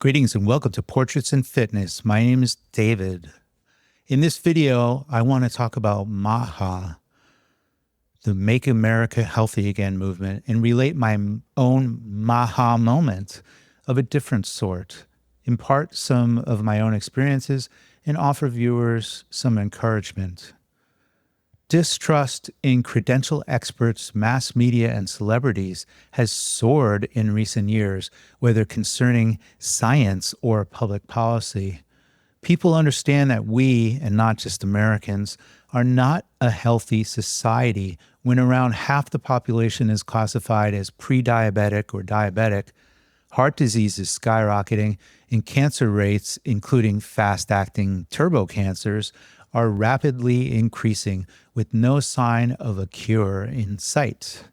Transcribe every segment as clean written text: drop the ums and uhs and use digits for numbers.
Greetings and welcome to Portraits in Fitness. My name is David. In this video, I want to talk about MAHA, the Make America Healthy Again movement, and relate my own MAHA moment of a different sort, impart some of my own experiences, and offer viewers some encouragement. Distrust in credentialed experts, mass media, and celebrities has soared in recent years, whether concerning science or public policy. People understand that we, and not just Americans, are not a healthy society when around half the population is classified as pre-diabetic or diabetic, heart disease is skyrocketing, and cancer rates, including fast-acting turbo cancers, are rapidly increasing with no sign of a cure in sight.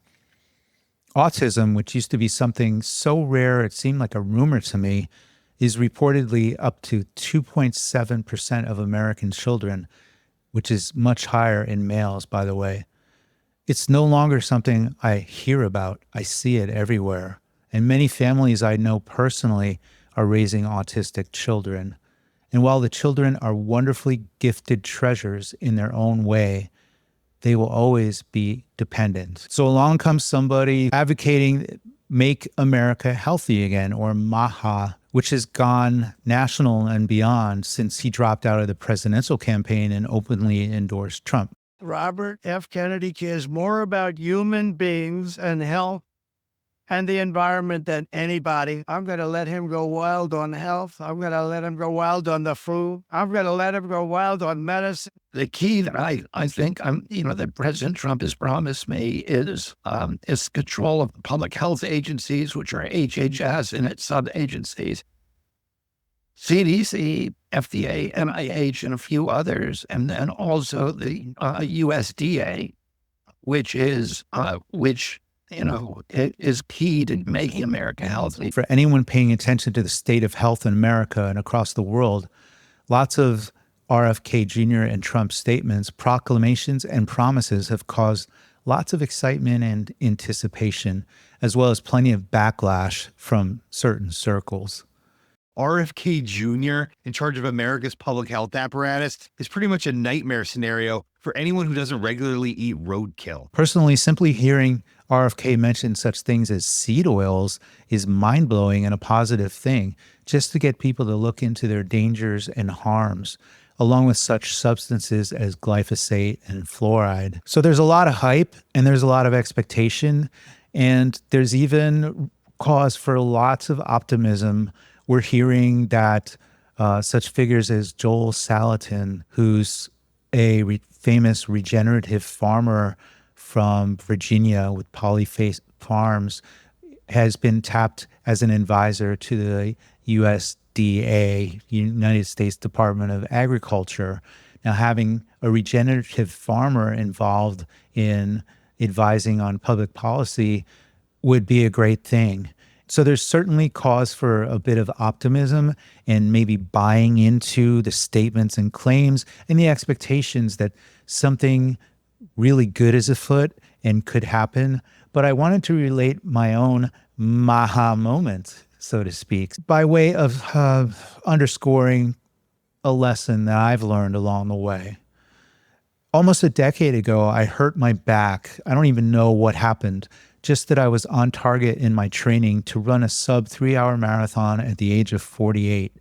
Autism, which used to be something so rare it seemed like a rumor to me, is reportedly up to 2.7% of American children, which is much higher in males, by the way. It's no longer something I hear about. I see it everywhere. And many families I know personally are raising autistic children. And while the children are wonderfully gifted treasures in their own way, they will always be dependent. So along comes somebody advocating Make America Healthy Again, or MAHA, which has gone national and beyond since he dropped out of the presidential campaign and openly endorsed Trump. R0bert F. Kennedy cares more about human beings and health and the environment than anybody. I'm going to let him go wild on health. I'm going to let him go wild on the food. I'm going to let him go wild on medicine. The key that I think that President Trump has promised me is control of the public health agencies, which are HHS and its sub-agencies, CDC, FDA, NIH, and a few others, and then also the USDA, which is it is key to making America healthy. For anyone paying attention to the state of health in America and across the world, lots of RFK Jr. and Trump statements, proclamations, and promises have caused lots of excitement and anticipation, as well as plenty of backlash from certain circles. RFK Jr. in charge of America's public health apparatus is pretty much a nightmare scenario for anyone who doesn't regularly eat roadkill. Personally, simply hearing RFK mention such things as seed oils is mind-blowing and a positive thing, just to get people to look into their dangers and harms, along with such substances as glyphosate and fluoride. So there's a lot of hype and there's a lot of expectation, and there's even cause for lots of optimism. We're hearing that such figures as Joel Salatin, who's a famous regenerative farmer from Virginia with Polyface Farms, has been tapped as an advisor to the USDA, United States Department of Agriculture. Now, having a regenerative farmer involved in advising on public policy would be a great thing. So there's certainly cause for a bit of optimism and maybe buying into the statements and claims and the expectations that something really good is afoot and could happen. But I wanted to relate my own MAHA moment, so to speak, by way of underscoring a lesson that I've learned along the way. Almost a decade ago, I hurt my back. I don't even know what happened, just that I was on target in my training to run a sub 3-hour marathon at the age of 48.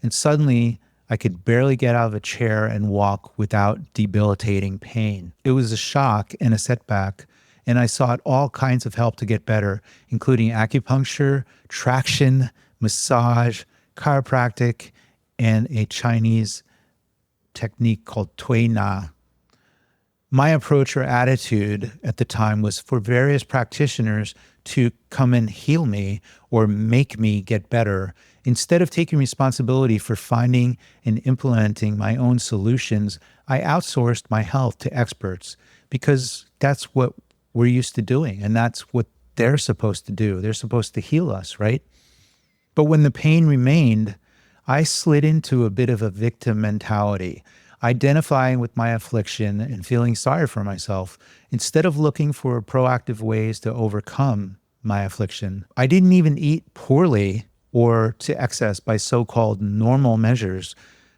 And suddenly I could barely get out of a chair and walk without debilitating pain. It was a shock and a setback, and I sought all kinds of help to get better, including acupuncture, traction, massage, chiropractic, and a Chinese technique called Tui Na. My approach or attitude at the time was for various practitioners to come and heal me or make me get better. Instead of taking responsibility for finding and implementing my own solutions, I outsourced my health to experts because that's what we're used to doing, and that's what they're supposed to do. They're supposed to heal us, right? But when the pain remained, I slid into a bit of a victim mentality, identifying with my affliction and feeling sorry for myself instead of looking for proactive ways to overcome my affliction. I didn't even eat poorly or to excess by so-called normal measures.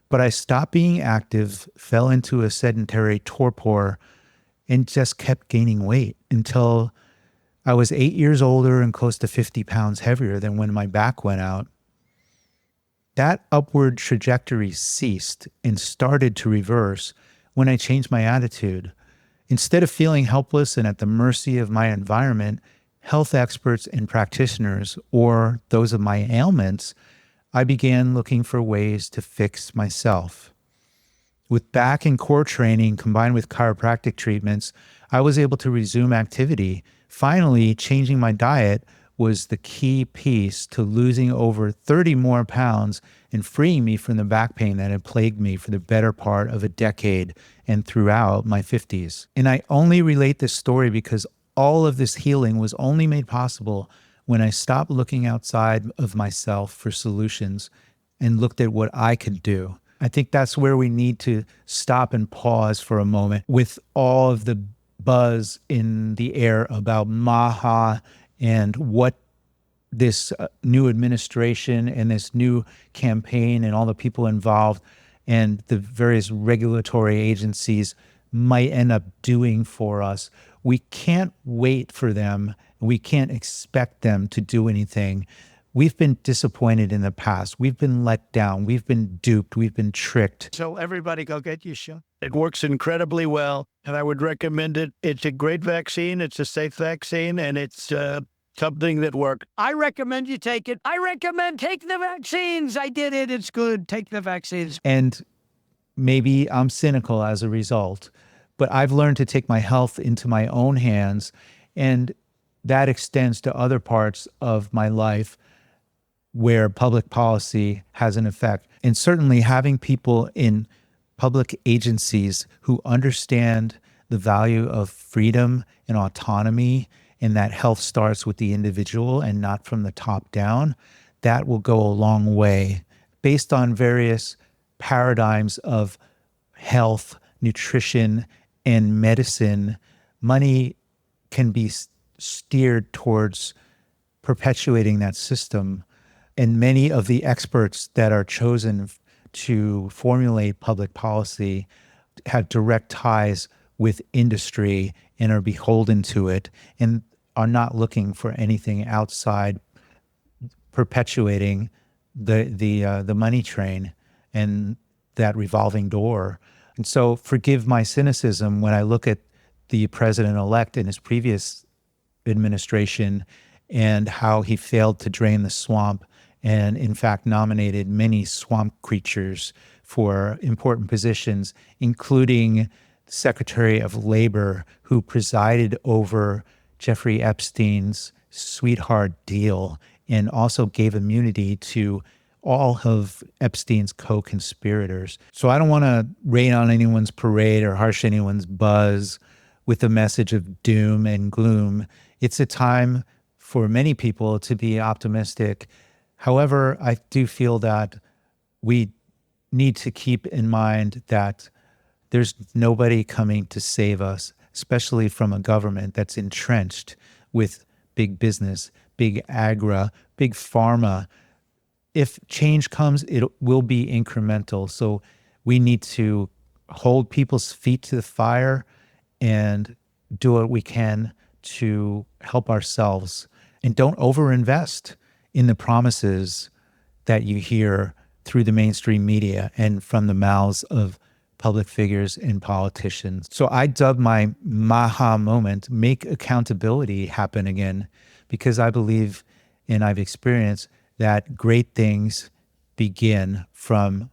But I stopped being active, fell into a sedentary torpor, and just kept gaining weight until I was 8 years older and close to 50 pounds heavier than when my back went out. That upward trajectory ceased and started to reverse when I changed my attitude. Instead of feeling helpless and at the mercy of my environment, health experts and practitioners, or those of my ailments, I began looking for ways to fix myself. With back and core training combined with chiropractic treatments, I was able to resume activity. Finally, changing my diet was the key piece to losing over 30 more pounds and freeing me from the back pain that had plagued me for the better part of a decade and throughout my 50s. And I only relate this story because all of this healing was only made possible when I stopped looking outside of myself for solutions and looked at what I could do. I think that's where we need to stop and pause for a moment with all of the buzz in the air about MAHA and what this new administration and this new campaign and all the people involved and the various regulatory agencies might end up doing for us. We can't wait for them. We can't expect them to do anything. We've been disappointed in the past. We've been let down. We've been duped. We've been tricked. So everybody go get your shot. It works incredibly well, and I would recommend it. It's a great vaccine. It's a safe vaccine, and it's something that works. I recommend you take it. I recommend take the vaccines. I did it. It's good. Take the vaccines. And maybe I'm cynical as a result, but I've learned to take my health into my own hands, and that extends to other parts of my life where public policy has an effect. And certainly having people in public agencies who understand the value of freedom and autonomy and that health starts with the individual and not from the top down, that will go a long way. Based on various paradigms of health, nutrition, and medicine, money can be steered towards perpetuating that system. And many of the experts that are chosen to formulate public policy have direct ties with industry and are beholden to it and are not looking for anything outside perpetuating the money train and that revolving door. And so forgive my cynicism when I look at the president-elect in his previous administration and how he failed to drain the swamp and in fact nominated many swamp creatures for important positions, including Secretary of Labor, who presided over Jeffrey Epstein's sweetheart deal and also gave immunity to all of Epstein's co-conspirators. So I don't want to rain on anyone's parade or harsh anyone's buzz with the message of doom and gloom. It's a time for many people to be optimistic. However, I do feel that we need to keep in mind that there's nobody coming to save us, especially from a government that's entrenched with big business, big agri, big pharma. If change comes, it will be incremental. So we need to hold people's feet to the fire and do what we can to help ourselves. And don't overinvest in the promises that you hear through the mainstream media and from the mouths of public figures and politicians. So I dub my MAHA moment, make accountability happen again, because I believe and I've experienced that great things begin from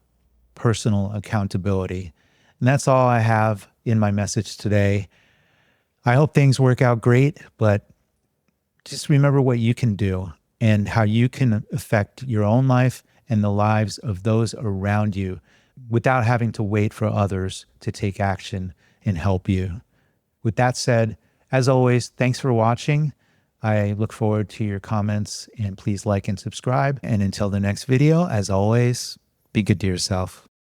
personal accountability. And that's all I have in my message today. I hope things work out great, but just remember what you can do and how you can affect your own life and the lives of those around you without having to wait for others to take action and help you. With that said, as always, thanks for watching. I look forward to your comments and please like and subscribe. And until the next video, as always, be good to yourself.